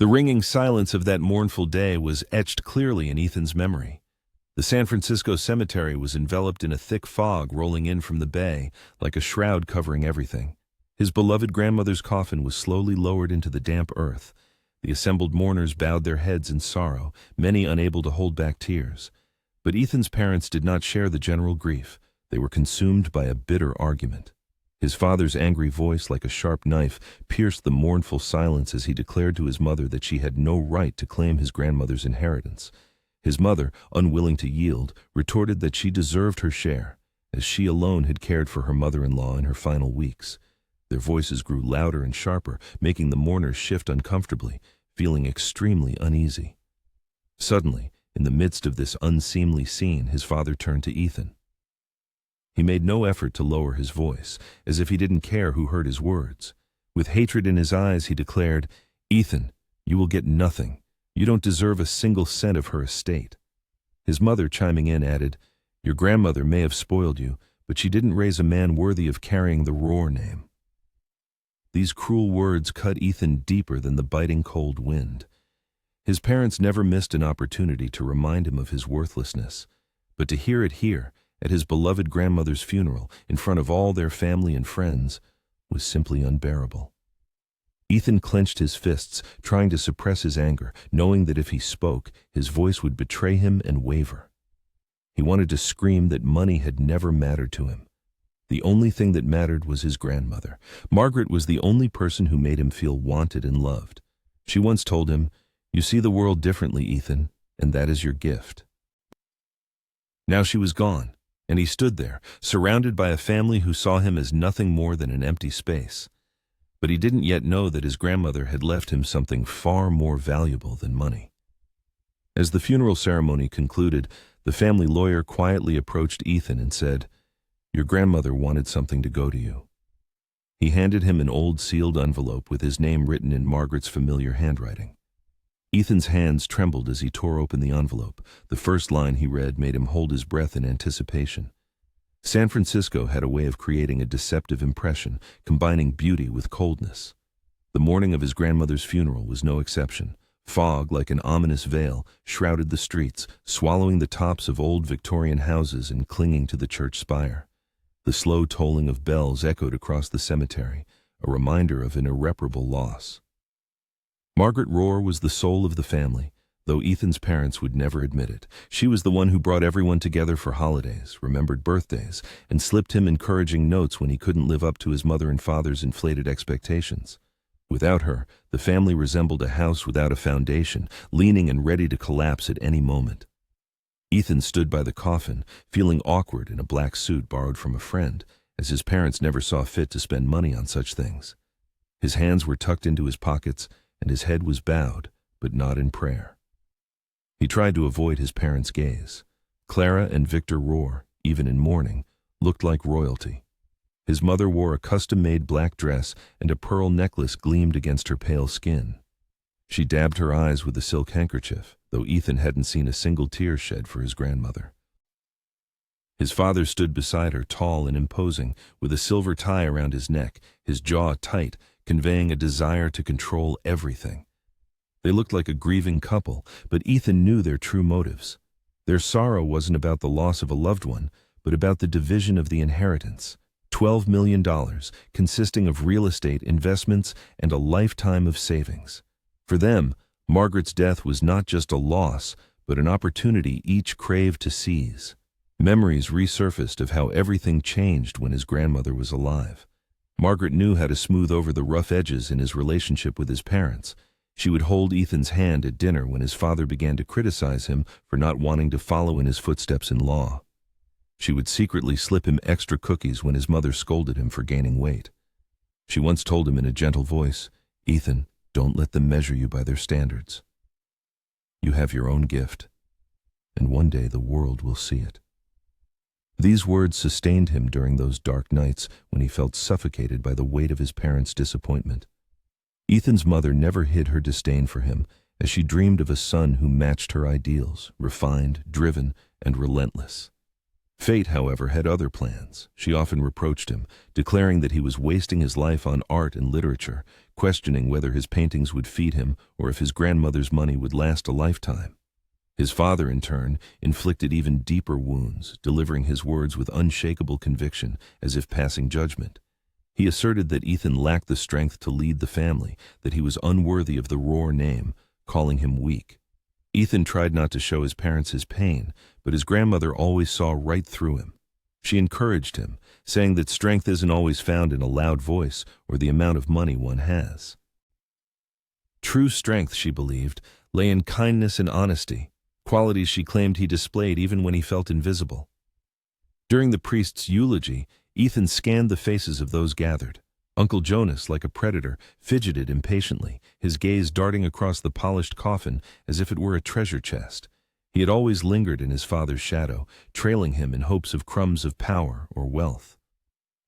The ringing silence of that mournful day was etched clearly in Ethan's memory. The San Francisco cemetery was enveloped in a thick fog rolling in from the bay, like a shroud covering everything. His beloved grandmother's coffin was slowly lowered into the damp earth. The assembled mourners bowed their heads in sorrow, many unable to hold back tears. But Ethan's parents did not share the general grief. They were consumed by a bitter argument. His father's angry voice, like a sharp knife, pierced the mournful silence as he declared to his mother that she had no right to claim his grandmother's inheritance. His mother, unwilling to yield, retorted that she deserved her share, as she alone had cared for her mother-in-law in her final weeks. Their voices grew louder and sharper, making the mourners shift uncomfortably, feeling extremely uneasy. Suddenly, in the midst of this unseemly scene, his father turned to Ethan. He made no effort to lower his voice, as if he didn't care who heard his words. With hatred in his eyes, he declared, "Ethan, you will get nothing. You don't deserve a single cent of her estate." His mother, chiming in, added, "Your grandmother may have spoiled you, but she didn't raise a man worthy of carrying the Roar name." These cruel words cut Ethan deeper than the biting cold wind. His parents never missed an opportunity to remind him of his worthlessness, but to hear it here, at his beloved grandmother's funeral, in front of all their family and friends, was simply unbearable. Ethan clenched his fists, trying to suppress his anger, knowing that if he spoke, his voice would betray him and waver. He wanted to scream that money had never mattered to him. The only thing that mattered was his grandmother. Margaret was the only person who made him feel wanted and loved. She once told him, "You see the world differently, Ethan, and that is your gift." Now she was gone, and he stood there, surrounded by a family who saw him as nothing more than an empty space. But he didn't yet know that his grandmother had left him something far more valuable than money. As the funeral ceremony concluded, the family lawyer quietly approached Ethan and said, "Your grandmother wanted something to go to you." He handed him an old sealed envelope with his name written in Margaret's familiar handwriting. Ethan's hands trembled as he tore open the envelope. The first line he read made him hold his breath in anticipation. San Francisco had a way of creating a deceptive impression, combining beauty with coldness. The morning of his grandmother's funeral was no exception. Fog, like an ominous veil, shrouded the streets, swallowing the tops of old Victorian houses and clinging to the church spire. The slow tolling of bells echoed across the cemetery, a reminder of an irreparable loss. Margaret Roar was the soul of the family, though Ethan's parents would never admit it. She was the one who brought everyone together for holidays, remembered birthdays, and slipped him encouraging notes when he couldn't live up to his mother and father's inflated expectations. Without her, the family resembled a house without a foundation, leaning and ready to collapse at any moment. Ethan stood by the coffin, feeling awkward in a black suit borrowed from a friend, as his parents never saw fit to spend money on such things. His hands were tucked into his pockets, and his head was bowed, but not in prayer. He tried to avoid his parents' gaze. Clara and Victor Roar, even in mourning, looked like royalty. His mother wore a custom-made black dress, and a pearl necklace gleamed against her pale skin. She dabbed her eyes with a silk handkerchief, though Ethan hadn't seen a single tear shed for his grandmother. His father stood beside her, tall and imposing, with a silver tie around his neck, his jaw tight, conveying a desire to control everything. They looked like a grieving couple, but Ethan knew their true motives. Their sorrow wasn't about the loss of a loved one, but about the division of the inheritance. $12 million, consisting of real estate, investments, and a lifetime of savings. For them, Margaret's death was not just a loss, but an opportunity each craved to seize. Memories resurfaced of how everything changed when his grandmother was alive. Margaret knew how to smooth over the rough edges in his relationship with his parents. She would hold Ethan's hand at dinner when his father began to criticize him for not wanting to follow in his footsteps in law. She would secretly slip him extra cookies when his mother scolded him for gaining weight. She once told him in a gentle voice, "Ethan, don't let them measure you by their standards. You have your own gift, and one day the world will see it." These words sustained him during those dark nights when he felt suffocated by the weight of his parents' disappointment. Ethan's mother never hid her disdain for him, as she dreamed of a son who matched her ideals, refined, driven, and relentless. Fate, however, had other plans. She often reproached him, declaring that he was wasting his life on art and literature, questioning whether his paintings would feed him or if his grandmother's money would last a lifetime. His father, in turn, inflicted even deeper wounds, delivering his words with unshakable conviction, as if passing judgment. He asserted that Ethan lacked the strength to lead the family, that he was unworthy of the Roar name, calling him weak. Ethan tried not to show his parents his pain, but his grandmother always saw right through him. She encouraged him, saying that strength isn't always found in a loud voice or the amount of money one has. True strength, she believed, lay in kindness and honesty, qualities she claimed he displayed even when he felt invisible. During the priest's eulogy, Ethan scanned the faces of those gathered. Uncle Jonas, like a predator, fidgeted impatiently, his gaze darting across the polished coffin as if it were a treasure chest. He had always lingered in his father's shadow, trailing him in hopes of crumbs of power or wealth.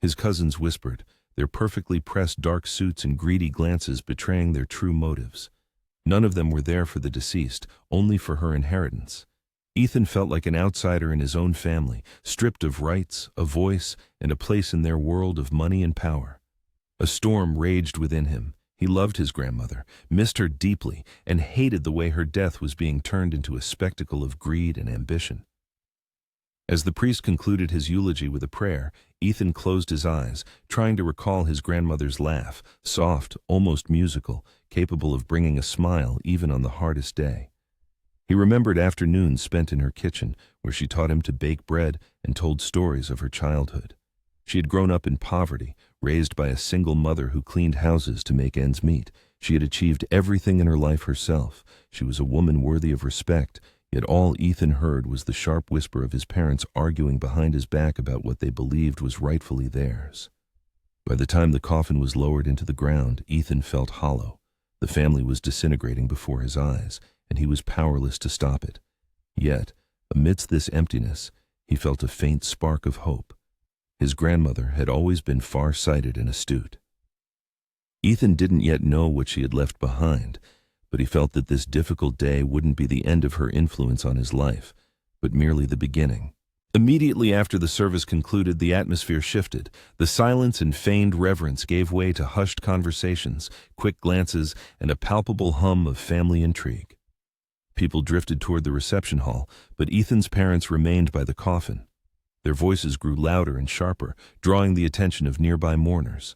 His cousins whispered, their perfectly pressed dark suits and greedy glances betraying their true motives. None of them were there for the deceased, only for her inheritance. Ethan felt like an outsider in his own family, stripped of rights, a voice, and a place in their world of money and power. A storm raged within him. He loved his grandmother, missed her deeply, and hated the way her death was being turned into a spectacle of greed and ambition. As the priest concluded his eulogy with a prayer, Ethan closed his eyes, trying to recall his grandmother's laugh, soft, almost musical, capable of bringing a smile even on the hardest day. He remembered afternoons spent in her kitchen, where she taught him to bake bread and told stories of her childhood. She had grown up in poverty, raised by a single mother who cleaned houses to make ends meet. She had achieved everything in her life herself. She was a woman worthy of respect, yet all Ethan heard was the sharp whisper of his parents arguing behind his back about what they believed was rightfully theirs. By the time the coffin was lowered into the ground, Ethan felt hollow. The family was disintegrating before his eyes, and he was powerless to stop it. Yet, amidst this emptiness, he felt a faint spark of hope. His grandmother had always been far-sighted and astute. Ethan didn't yet know what she had left behind, but he felt that this difficult day wouldn't be the end of her influence on his life, but merely the beginning. Immediately after the service concluded, the atmosphere shifted. The silence and feigned reverence gave way to hushed conversations, quick glances, and a palpable hum of family intrigue. People drifted toward the reception hall, but Ethan's parents remained by the coffin. Their voices grew louder and sharper, drawing the attention of nearby mourners.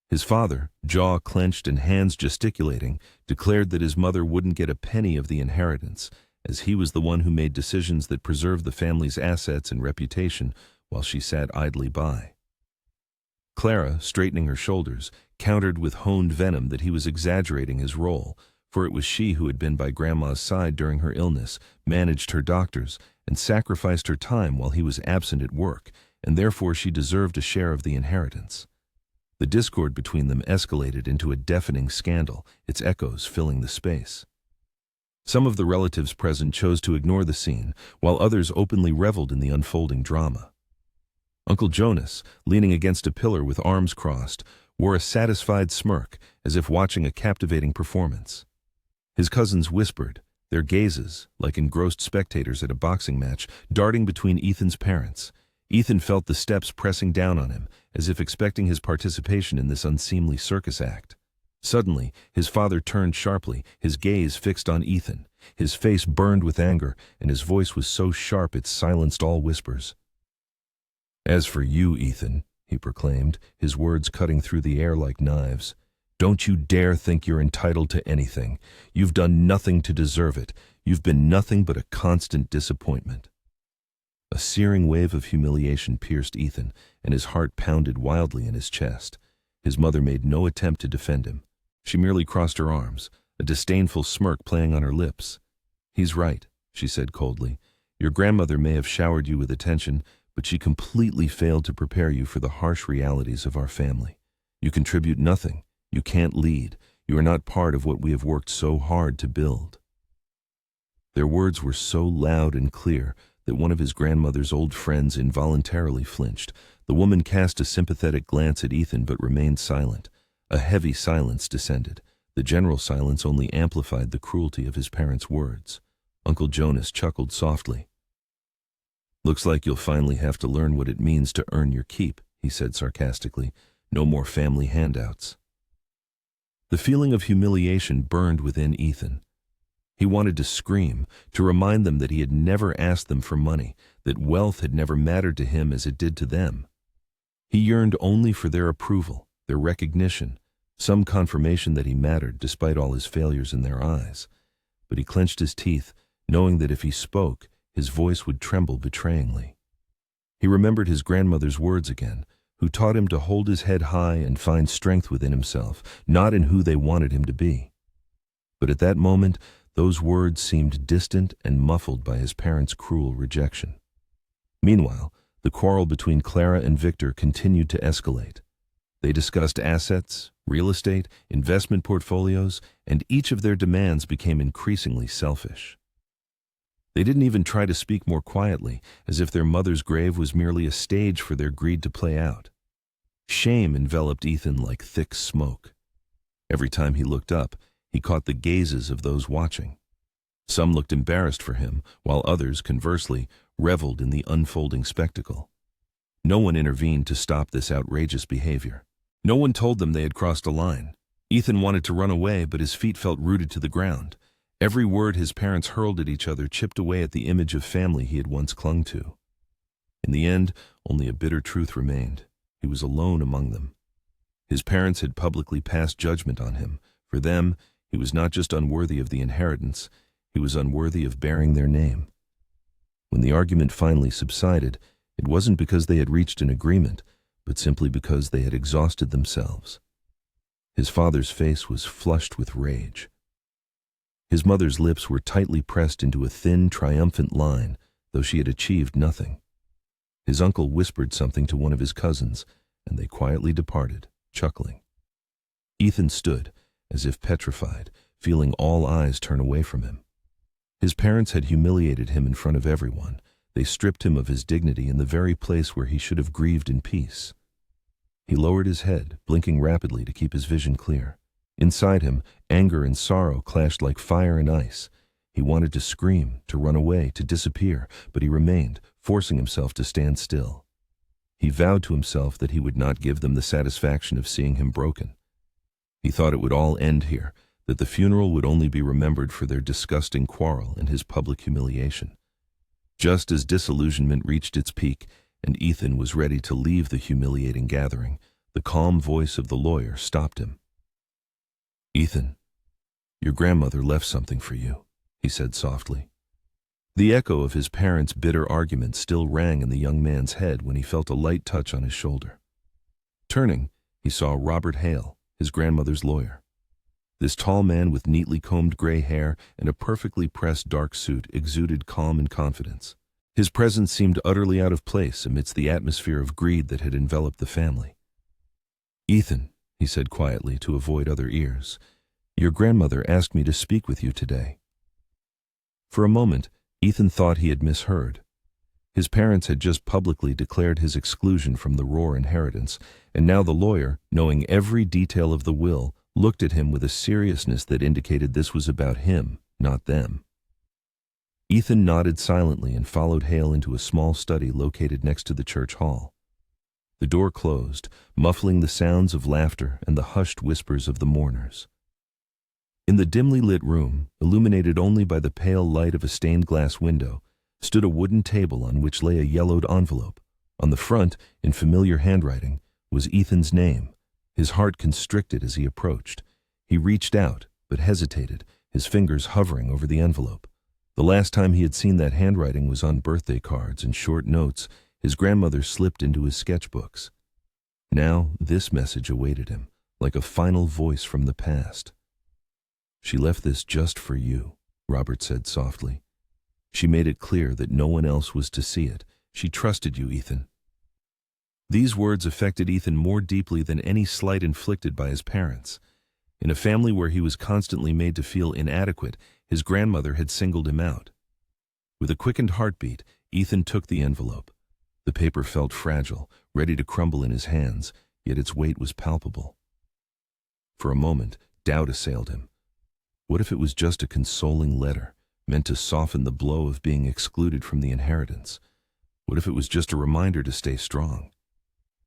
His father, jaw clenched and hands gesticulating, declared that his mother wouldn't get a penny of the inheritance, as he was the one who made decisions that preserved the family's assets and reputation while she sat idly by. Clara, straightening her shoulders, countered with honed venom that he was exaggerating his role, for it was she who had been by Grandma's side during her illness, managed her doctors, and sacrificed her time while he was absent at work, and therefore she deserved a share of the inheritance. The discord between them escalated into a deafening scandal, its echoes filling the space. Some of the relatives present chose to ignore the scene, while others openly reveled in the unfolding drama. Uncle Jonas, leaning against a pillar with arms crossed, wore a satisfied smirk, as if watching a captivating performance. His cousins whispered, their gazes, like engrossed spectators at a boxing match, darting between Ethan's parents. Ethan felt the steps pressing down on him, as if expecting his participation in this unseemly circus act. Suddenly, his father turned sharply, his gaze fixed on Ethan. His face burned with anger, and his voice was so sharp it silenced all whispers. "As for you, Ethan," he proclaimed, his words cutting through the air like knives, "don't you dare think you're entitled to anything. You've done nothing to deserve it. You've been nothing but a constant disappointment." A searing wave of humiliation pierced Ethan, and his heart pounded wildly in his chest. His mother made no attempt to defend him. She merely crossed her arms, a disdainful smirk playing on her lips. "He's right," she said coldly. "Your grandmother may have showered you with attention, but she completely failed to prepare you for the harsh realities of our family. You contribute nothing. You can't lead. You are not part of what we have worked so hard to build." Their words were so loud and clear that one of his grandmother's old friends involuntarily flinched. The woman cast a sympathetic glance at Ethan but remained silent. A heavy silence descended. The general silence only amplified the cruelty of his parents' words. Uncle Jonas chuckled softly. "Looks like you'll finally have to learn what it means to earn your keep," he said sarcastically. "No more family handouts." The feeling of humiliation burned within Ethan. He wanted to scream, to remind them that he had never asked them for money, that wealth had never mattered to him as it did to them. He yearned only for their approval, their recognition, some confirmation that he mattered despite all his failures in their eyes. But he clenched his teeth, knowing that if he spoke, his voice would tremble betrayingly. He remembered his grandmother's words again, who taught him to hold his head high and find strength within himself, not in who they wanted him to be. But at that moment, those words seemed distant and muffled by his parents' cruel rejection. Meanwhile, the quarrel between Clara and Victor continued to escalate. They discussed assets, real estate, investment portfolios, and each of their demands became increasingly selfish. They didn't even try to speak more quietly, as if their mother's grave was merely a stage for their greed to play out. Shame enveloped Ethan like thick smoke. Every time he looked up, he caught the gazes of those watching. Some looked embarrassed for him, while others, conversely, reveled in the unfolding spectacle. No one intervened to stop this outrageous behavior. No one told them they had crossed a line. Ethan wanted to run away, but his feet felt rooted to the ground. Every word his parents hurled at each other chipped away at the image of family he had once clung to. In the end, only a bitter truth remained. He was alone among them. His parents had publicly passed judgment on him. For them, he was not just unworthy of the inheritance, he was unworthy of bearing their name. When the argument finally subsided, it wasn't because they had reached an agreement, but simply because they had exhausted themselves. His father's face was flushed with rage. His mother's lips were tightly pressed into a thin, triumphant line, though she had achieved nothing. His uncle whispered something to one of his cousins, and they quietly departed, chuckling. Ethan stood, as if petrified, feeling all eyes turn away from him. His parents had humiliated him in front of everyone. They stripped him of his dignity in the very place where he should have grieved in peace. He lowered his head, blinking rapidly to keep his vision clear. Inside him, anger and sorrow clashed like fire and ice. He wanted to scream, to run away, to disappear, but he remained, forcing himself to stand still. He vowed to himself that he would not give them the satisfaction of seeing him broken. He thought it would all end here, that the funeral would only be remembered for their disgusting quarrel and his public humiliation. Just as disillusionment reached its peak and Ethan was ready to leave the humiliating gathering, the calm voice of the lawyer stopped him. "Ethan, your grandmother left something for you," he said softly. The echo of his parents' bitter argument still rang in the young man's head when he felt a light touch on his shoulder. Turning, he saw Robert Hale, his grandmother's lawyer. This tall man with neatly combed gray hair and a perfectly pressed dark suit exuded calm and confidence. His presence seemed utterly out of place amidst the atmosphere of greed that had enveloped the family. "Ethan," he said quietly to avoid other ears, "your grandmother asked me to speak with you today." For a moment, Ethan thought he had misheard. His parents had just publicly declared his exclusion from the Rohr inheritance, and now the lawyer, knowing every detail of the will, looked at him with a seriousness that indicated this was about him, not them. Ethan nodded silently and followed Hale into a small study located next to the church hall. The door closed, muffling the sounds of laughter and the hushed whispers of the mourners. In the dimly lit room, illuminated only by the pale light of a stained glass window, stood a wooden table on which lay a yellowed envelope. On the front, in familiar handwriting, was Ethan's name. His heart constricted as he approached. He reached out, but hesitated, his fingers hovering over the envelope. The last time he had seen that handwriting was on birthday cards and short notes his grandmother slipped into his sketchbooks. Now this message awaited him, like a final voice from the past. "She left this just for you," Robert said softly. "She made it clear that no one else was to see it. She trusted you, Ethan." These words affected Ethan more deeply than any slight inflicted by his parents. In a family where he was constantly made to feel inadequate, his grandmother had singled him out. With a quickened heartbeat, Ethan took the envelope. The paper felt fragile, ready to crumble in his hands, yet its weight was palpable. For a moment, doubt assailed him. What if it was just a consoling letter, meant to soften the blow of being excluded from the inheritance? What if it was just a reminder to stay strong?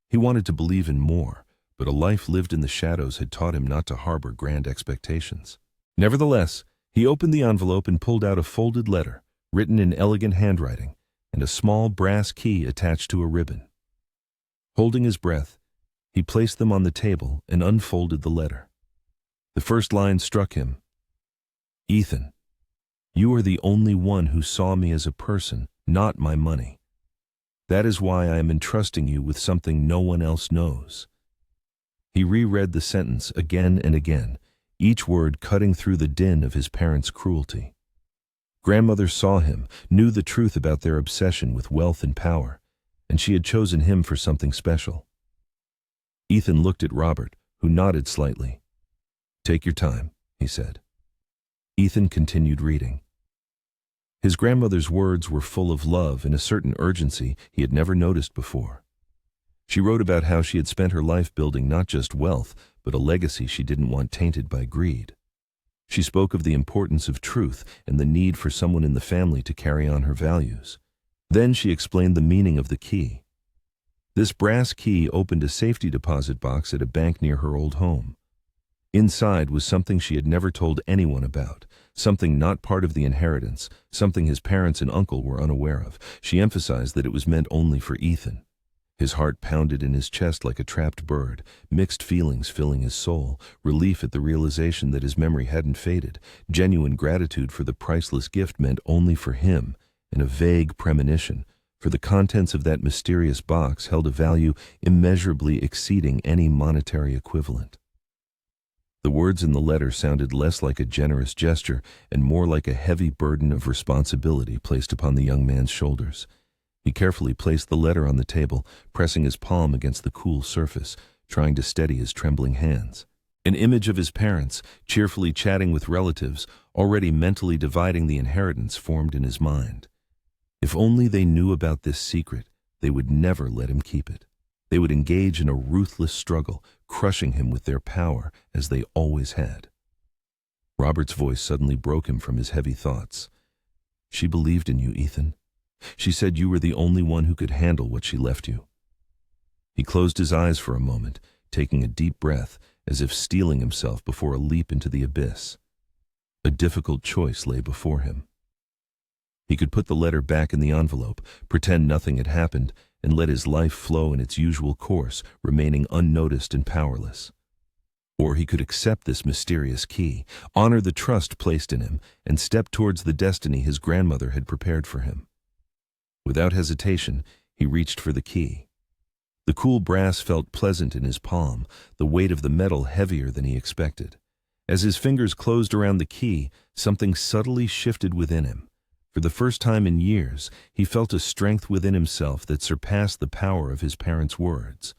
He wanted to believe in more, but a life lived in the shadows had taught him not to harbor grand expectations. Nevertheless, he opened the envelope and pulled out a folded letter, written in elegant handwriting, and a small brass key attached to a ribbon. Holding his breath, he placed them on the table and unfolded the letter. The first line struck him. Ethan, you are the only one who saw me as a person, not my money. That is why I am entrusting you with something no one else knows. He reread the sentence again and again, each word cutting through the din of his parents' cruelty. Grandmother saw him, knew the truth about their obsession with wealth and power, and she had chosen him for something special. Ethan looked at Robert, who nodded slightly. Take your time, he said. Ethan continued reading. His grandmother's words were full of love and a certain urgency he had never noticed before. She wrote about how she had spent her life building not just wealth, but a legacy she didn't want tainted by greed. She spoke of the importance of truth and the need for someone in the family to carry on her values. Then she explained the meaning of the key. This brass key opened a safety deposit box at a bank near her old home. Inside was something she had never told anyone about, something not part of the inheritance, something his parents and uncle were unaware of. She emphasized that it was meant only for Ethan. His heart pounded in his chest like a trapped bird, mixed feelings filling his soul, relief at the realization that his memory hadn't faded, genuine gratitude for the priceless gift meant only for him, and a vague premonition, for the contents of that mysterious box held a value immeasurably exceeding any monetary equivalent. The words in the letter sounded less like a generous gesture and more like a heavy burden of responsibility placed upon the young man's shoulders. He carefully placed the letter on the table, pressing his palm against the cool surface, trying to steady his trembling hands. An image of his parents, cheerfully chatting with relatives, already mentally dividing the inheritance, formed in his mind. If only they knew about this secret, they would never let him keep it. They would engage in a ruthless struggle, crushing him with their power, as they always had. Robert's voice suddenly broke him from his heavy thoughts. She believed in you, Ethan. She said you were the only one who could handle what she left you. He closed his eyes for a moment, taking a deep breath, as if steeling himself before a leap into the abyss. A difficult choice lay before him. He could put the letter back in the envelope, pretend nothing had happened, and let his life flow in its usual course, remaining unnoticed and powerless. Or he could accept this mysterious key, honor the trust placed in him, and step towards the destiny his grandmother had prepared for him. Without hesitation, he reached for the key. The cool brass felt pleasant in his palm, the weight of the metal heavier than he expected. As his fingers closed around the key, something subtly shifted within him. For the first time in years, he felt a strength within himself that surpassed the power of his parents' words.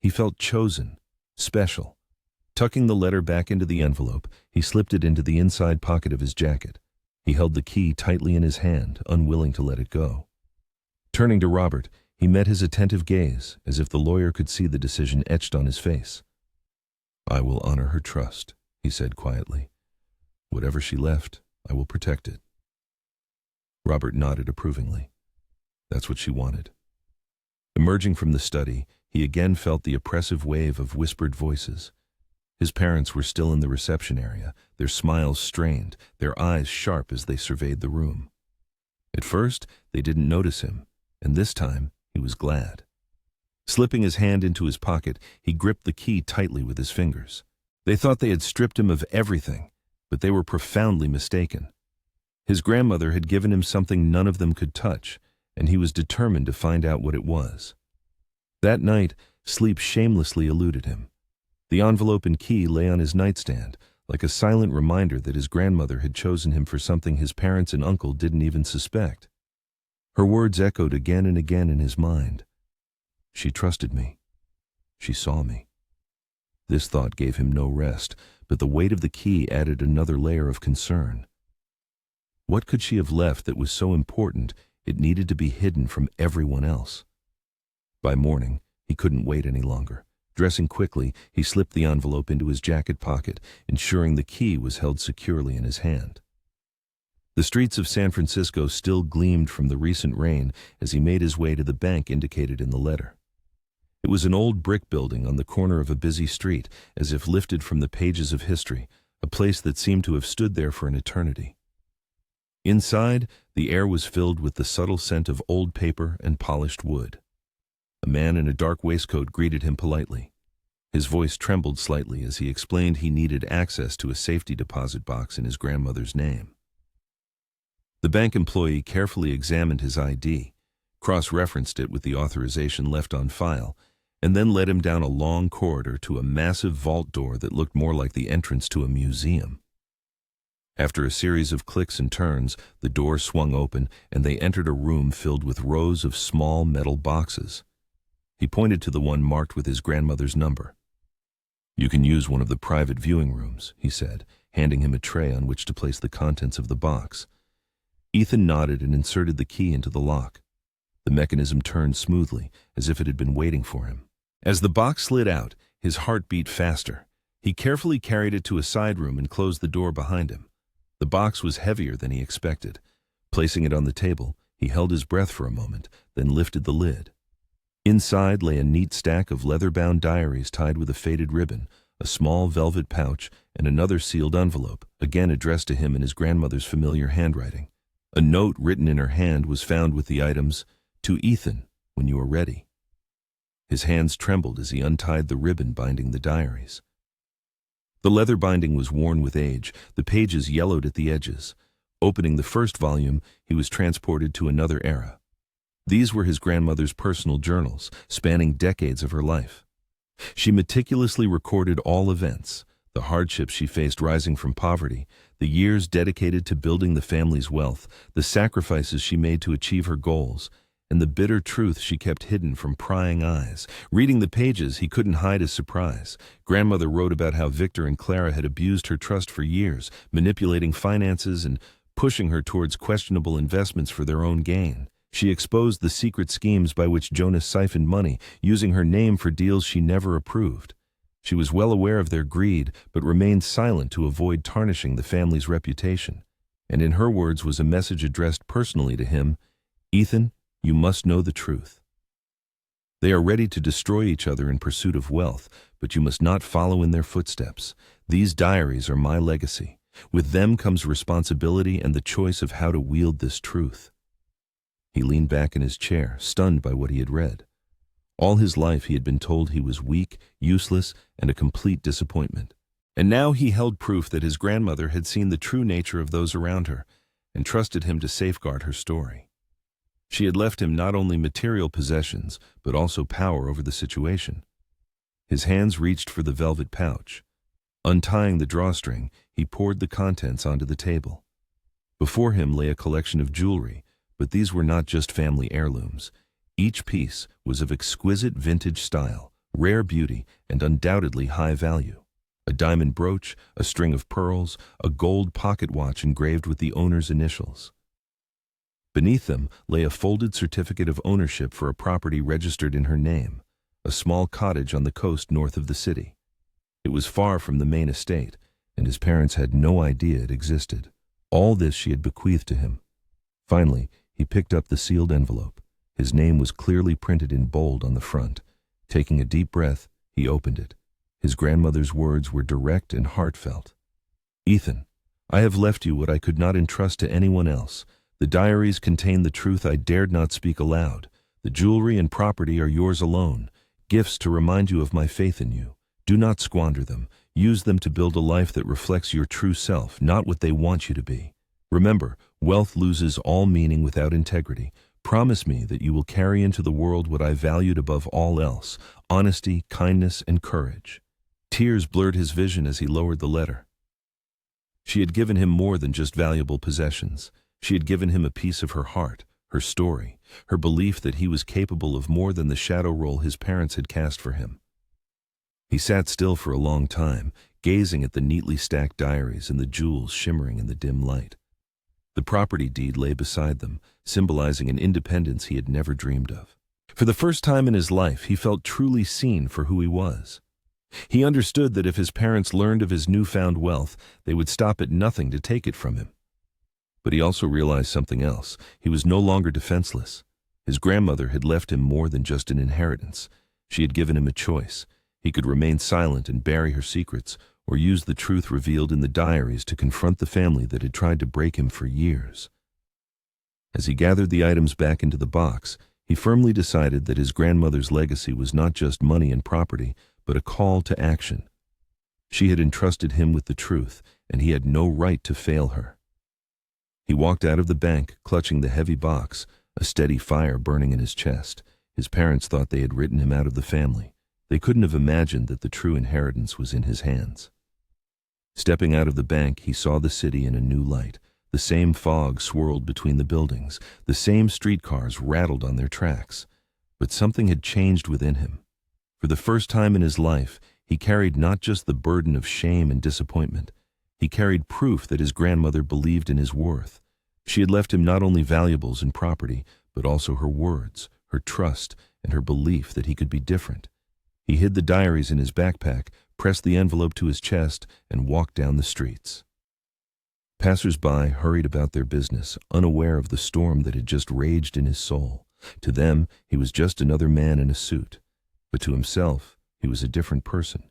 He felt chosen, special. Tucking the letter back into the envelope, he slipped it into the inside pocket of his jacket. He held the key tightly in his hand, unwilling to let it go. Turning to Robert, he met his attentive gaze, as if the lawyer could see the decision etched on his face. I will honor her trust, he said quietly. Whatever she left, I will protect it. Robert nodded approvingly. That's what she wanted. Emerging from the study, he again felt the oppressive wave of whispered voices. His parents were still in the reception area, their smiles strained, their eyes sharp as they surveyed the room. At first, they didn't notice him, and this time, he was glad. Slipping his hand into his pocket, he gripped the key tightly with his fingers. They thought they had stripped him of everything, but they were profoundly mistaken. His grandmother had given him something none of them could touch, and he was determined to find out what it was. That night, sleep shamelessly eluded him. The envelope and key lay on his nightstand, like a silent reminder that his grandmother had chosen him for something his parents and uncle didn't even suspect. Her words echoed again and again in his mind. She trusted me. She saw me. This thought gave him no rest, but the weight of the key added another layer of concern. What could she have left that was so important it needed to be hidden from everyone else? By morning, he couldn't wait any longer. Dressing quickly, he slipped the envelope into his jacket pocket, ensuring the key was held securely in his hand. The streets of San Francisco still gleamed from the recent rain as he made his way to the bank indicated in the letter. It was an old brick building on the corner of a busy street, as if lifted from the pages of history, a place that seemed to have stood there for an eternity. Inside, the air was filled with the subtle scent of old paper and polished wood. A man in a dark waistcoat greeted him politely. His voice trembled slightly as he explained he needed access to a safety deposit box in his grandmother's name. The bank employee carefully examined his ID, cross-referenced it with the authorization left on file, and then led him down a long corridor to a massive vault door that looked more like the entrance to a museum. After a series of clicks and turns, the door swung open and they entered a room filled with rows of small metal boxes. He pointed to the one marked with his grandmother's number. "You can use one of the private viewing rooms," he said, handing him a tray on which to place the contents of the box. Ethan nodded and inserted the key into the lock. The mechanism turned smoothly, as if it had been waiting for him. As the box slid out, his heart beat faster. He carefully carried it to a side room and closed the door behind him. The box was heavier than he expected. Placing it on the table, he held his breath for a moment, then lifted the lid. Inside lay a neat stack of leather-bound diaries tied with a faded ribbon, a small velvet pouch, and another sealed envelope, again addressed to him in his grandmother's familiar handwriting. A note written in her hand was found with the items, "To Ethan, when you are ready." His hands trembled as he untied the ribbon binding the diaries. The leather binding was worn with age, the pages yellowed at the edges. Opening the first volume, he was transported to another era. These were his grandmother's personal journals, spanning decades of her life. She meticulously recorded all events, the hardships she faced rising from poverty, the years dedicated to building the family's wealth, the sacrifices she made to achieve her goals, and the bitter truth she kept hidden from prying eyes. Reading the pages, he couldn't hide his surprise. Grandmother wrote about how Victor and Clara had abused her trust for years, manipulating finances and pushing her towards questionable investments for their own gain. She exposed the secret schemes by which Jonas siphoned money, using her name for deals she never approved. She was well aware of their greed, but remained silent to avoid tarnishing the family's reputation. And in her words was a message addressed personally to him: "Ethan, you must know the truth. They are ready to destroy each other in pursuit of wealth, but you must not follow in their footsteps. These diaries are my legacy. With them comes responsibility and the choice of how to wield this truth." He leaned back in his chair, stunned by what he had read. All his life he had been told he was weak, useless, and a complete disappointment. And now he held proof that his grandmother had seen the true nature of those around her and trusted him to safeguard her story. She had left him not only material possessions, but also power over the situation. His hands reached for the velvet pouch. Untying the drawstring, he poured the contents onto the table. Before him lay a collection of jewelry, but these were not just family heirlooms. Each piece was of exquisite vintage style, rare beauty, and undoubtedly high value. A diamond brooch, a string of pearls, a gold pocket watch engraved with the owner's initials. Beneath them lay a folded certificate of ownership for a property registered in her name, a small cottage on the coast north of the city. It was far from the main estate, and his parents had no idea it existed. All this she had bequeathed to him. Finally, he picked up the sealed envelope. His name was clearly printed in bold on the front. Taking a deep breath, he opened it. His grandmother's words were direct and heartfelt. "Ethan, I have left you what I could not entrust to anyone else. The diaries contain the truth I dared not speak aloud. The jewelry and property are yours alone, gifts to remind you of my faith in you. Do not squander them. Use them to build a life that reflects your true self, not what they want you to be. Remember, wealth loses all meaning without integrity. Promise me that you will carry into the world what I valued above all else: honesty, kindness, and courage." Tears blurred his vision as he lowered the letter. She had given him more than just valuable possessions. She had given him a piece of her heart, her story, her belief that he was capable of more than the shadow role his parents had cast for him. He sat still for a long time, gazing at the neatly stacked diaries and the jewels shimmering in the dim light. The property deed lay beside them, symbolizing an independence he had never dreamed of. For the first time in his life, he felt truly seen for who he was. He understood that if his parents learned of his newfound wealth, they would stop at nothing to take it from him. But he also realized something else. He was no longer defenseless. His grandmother had left him more than just an inheritance. She had given him a choice. He could remain silent and bury her secrets, or use the truth revealed in the diaries to confront the family that had tried to break him for years. As he gathered the items back into the box, he firmly decided that his grandmother's legacy was not just money and property, but a call to action. She had entrusted him with the truth, and he had no right to fail her. He walked out of the bank, clutching the heavy box, a steady fire burning in his chest. His parents thought they had written him out of the family. They couldn't have imagined that the true inheritance was in his hands. Stepping out of the bank, he saw the city in a new light. The same fog swirled between the buildings. The same streetcars rattled on their tracks. But something had changed within him. For the first time in his life, he carried not just the burden of shame and disappointment. He carried proof that his grandmother believed in his worth. She had left him not only valuables and property, but also her words, her trust, and her belief that he could be different. He hid the diaries in his backpack, pressed the envelope to his chest, and walked down the streets. Passers-by hurried about their business, unaware of the storm that had just raged in his soul. To them, he was just another man in a suit. But to himself, he was a different person.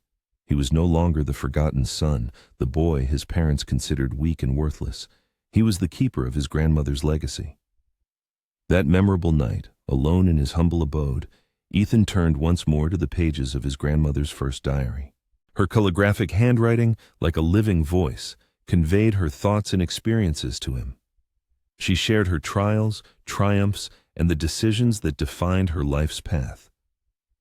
He was no longer the forgotten son, the boy his parents considered weak and worthless. He was the keeper of his grandmother's legacy. That memorable night, alone in his humble abode, Ethan turned once more to the pages of his grandmother's first diary. Her calligraphic handwriting, like a living voice, conveyed her thoughts and experiences to him. She shared her trials, triumphs, and the decisions that defined her life's path.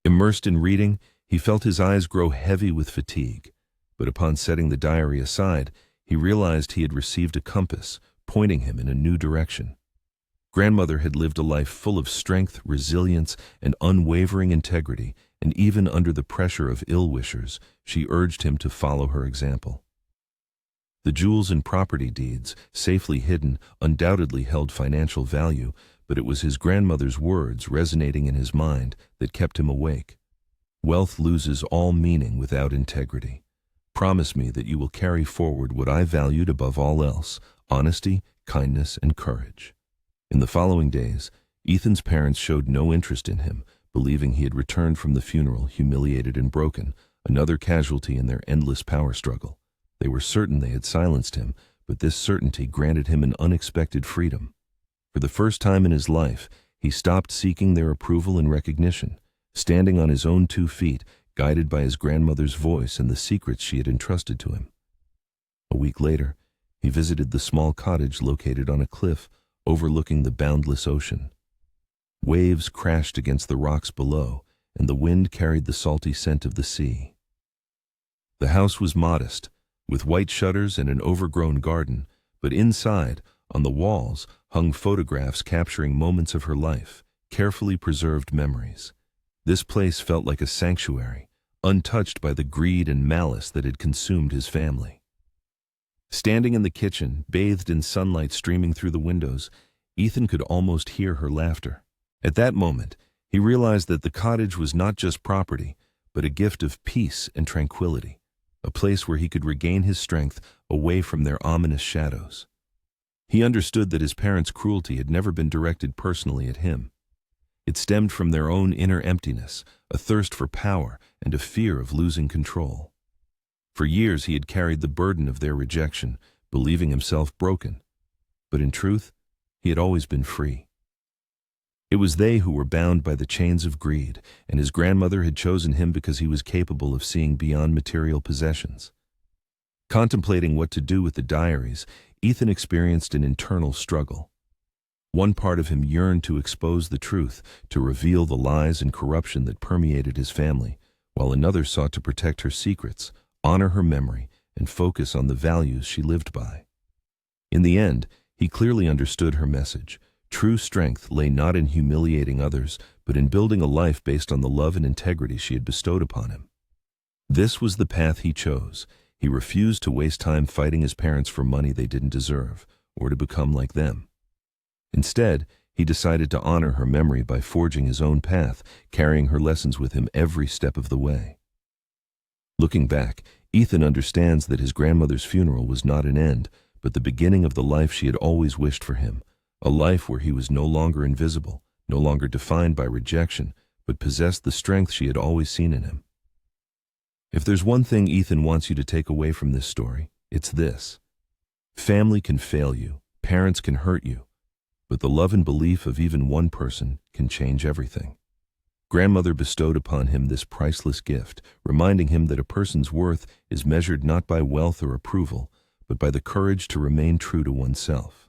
Immersed in reading, he felt his eyes grow heavy with fatigue, but upon setting the diary aside, he realized he had received a compass, pointing him in a new direction. Grandmother had lived a life full of strength, resilience, and unwavering integrity, and even under the pressure of ill-wishers, she urged him to follow her example. The jewels and property deeds, safely hidden, undoubtedly held financial value, but it was his grandmother's words resonating in his mind that kept him awake. Wealth loses all meaning without integrity. Promise me that you will carry forward what I valued above all else, honesty, kindness, and courage. In the following days, Ethan's parents showed no interest in him, believing he had returned from the funeral humiliated and broken, another casualty in their endless power struggle. They were certain they had silenced him, but this certainty granted him an unexpected freedom. For the first time in his life, he stopped seeking their approval and recognition, standing on his own 2 feet, guided by his grandmother's voice and the secrets she had entrusted to him. A week later, he visited the small cottage located on a cliff overlooking the boundless ocean. Waves crashed against the rocks below, and the wind carried the salty scent of the sea. The house was modest, with white shutters and an overgrown garden, but inside, on the walls, hung photographs capturing moments of her life, carefully preserved memories. This place felt like a sanctuary, untouched by the greed and malice that had consumed his family. Standing in the kitchen, bathed in sunlight streaming through the windows, Ethan could almost hear her laughter. At that moment, he realized that the cottage was not just property, but a gift of peace and tranquility, a place where he could regain his strength away from their ominous shadows. He understood that his parents' cruelty had never been directed personally at him. It stemmed from their own inner emptiness, a thirst for power, and a fear of losing control. For years he had carried the burden of their rejection, believing himself broken. But in truth, he had always been free. It was they who were bound by the chains of greed, and his grandmother had chosen him because he was capable of seeing beyond material possessions. Contemplating what to do with the diaries, Ethan experienced an internal struggle. One part of him yearned to expose the truth, to reveal the lies and corruption that permeated his family, while another sought to protect her secrets, honor her memory, and focus on the values she lived by. In the end, he clearly understood her message. True strength lay not in humiliating others, but in building a life based on the love and integrity she had bestowed upon him. This was the path he chose. He refused to waste time fighting his parents for money they didn't deserve, or to become like them. Instead, he decided to honor her memory by forging his own path, carrying her lessons with him every step of the way. Looking back, Ethan understands that his grandmother's funeral was not an end, but the beginning of the life she had always wished for him, a life where he was no longer invisible, no longer defined by rejection, but possessed the strength she had always seen in him. If there's one thing Ethan wants you to take away from this story, it's this. Family can fail you, parents can hurt you, but the love and belief of even one person can change everything. Grandmother bestowed upon him this priceless gift, reminding him that a person's worth is measured not by wealth or approval, but by the courage to remain true to oneself.